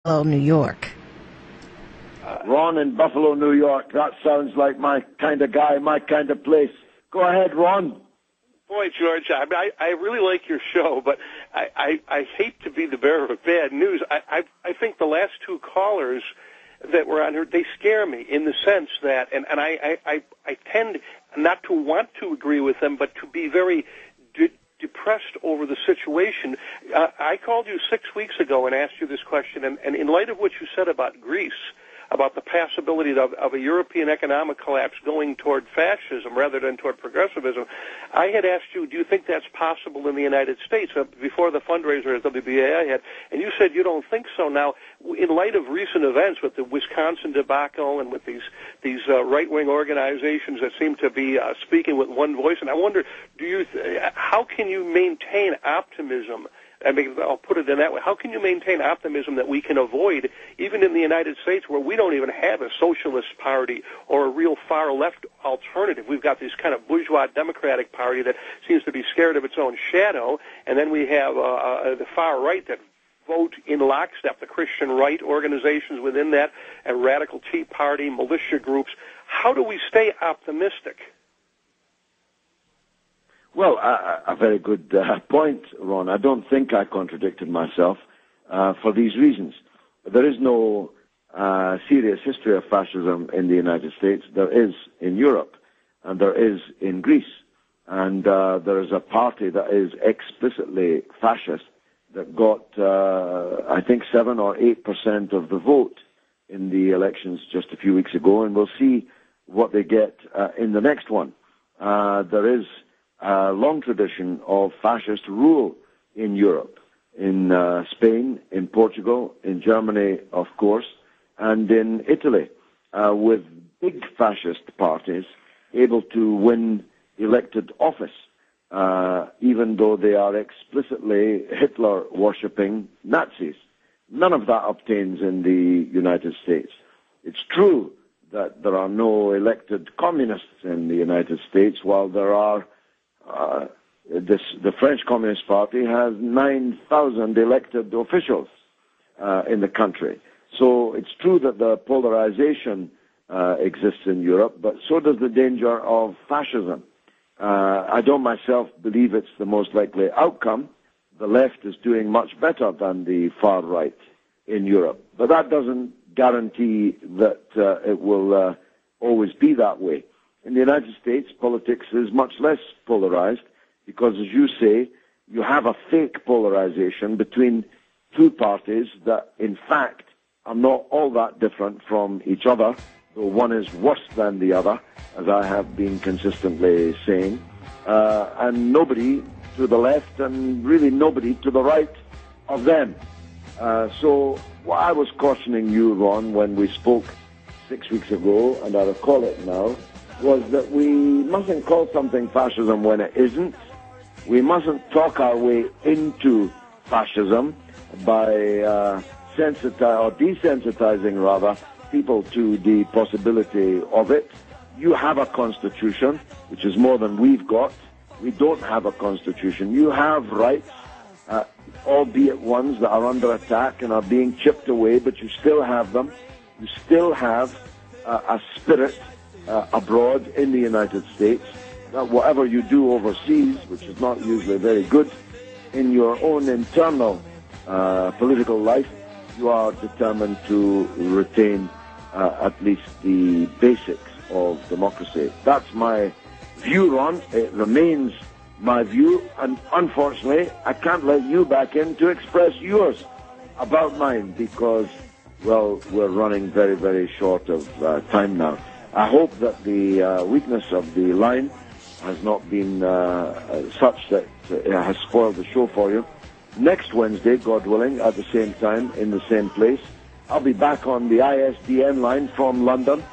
New York. Ron in Buffalo, New York. That sounds like my kind of guy, my kind of place. Go ahead, Ron. Boy, George, I really like your show, but I hate to be the bearer of bad news. I think the last two callers that were on here, they scare me in the sense that, and I tend not to want to agree with them, but to be very depressed over the situation. I called you 6 weeks ago and asked you this question, and in light of what you said about Greece, about the possibility of a European economic collapse going toward fascism rather than toward progressivism, I had asked you, do you think that's possible in the United States? Before the fundraiser at WBA I had, and you said you don't think so. Now, in light of recent events with the Wisconsin debacle and with these right-wing organizations that seem to be speaking with one voice, and I wonder, how can you maintain optimism? I mean, I'll put it in that way. How can you maintain optimism that we can avoid, even in the United States where we don't even have a socialist party or a real far-left alternative? We've got this kind of bourgeois Democratic Party that seems to be scared of its own shadow, and then we have the far right that vote in lockstep, the Christian right organizations within that, and radical Tea Party, militia groups. How do we stay optimistic? Well, a very good point, Ron. I don't think I contradicted myself for these reasons. There is no serious history of fascism in the United States. There is in Europe, and there is in Greece. And there is a party that is explicitly fascist that got, I think, 7 or 8% of the vote in the elections just a few weeks ago, and we'll see what they get in the next one. There is a long tradition of fascist rule in Europe, in Spain, in Portugal, in Germany, of course, and in Italy, with big fascist parties able to win elected office, even though they are explicitly Hitler-worshipping Nazis. None of that obtains in the United States. It's true that there are no elected communists in the United States, while there are the French Communist Party has 9,000 elected officials in the country. So it's true that the polarization exists in Europe, but so does the danger of fascism. I don't myself believe it's the most likely outcome. The left is doing much better than the far right in Europe, but that doesn't guarantee that it will always be that way. In the United States, politics is much less polarized because, as you say, you have a fake polarization between two parties that, in fact, are not all that different from each other, though one is worse than the other, as I have been consistently saying, and nobody to the left and really nobody to the right of them. So what I was cautioning you, Ron, when we spoke 6 weeks ago, and I recall it now, was that we mustn't call something fascism when it isn't. We mustn't talk our way into fascism by desensitizing, rather, people to the possibility of it. You have a constitution, which is more than we've got. We don't have a constitution. You have rights, albeit ones that are under attack and are being chipped away, but you still have them. You still have a spirit abroad in the United States, that whatever you do overseas, which is not usually very good, in your own internal political life, you are determined to retain at least the basics of democracy. That's my view, Ron. It remains my view, and unfortunately, I can't let you back in to express yours about mine because, well, we're running very, very short of time now. I hope that the weakness of the line has not been such that it has spoiled the show for you. Next Wednesday, God willing, at the same time, in the same place, I'll be back on the ISDN line from London.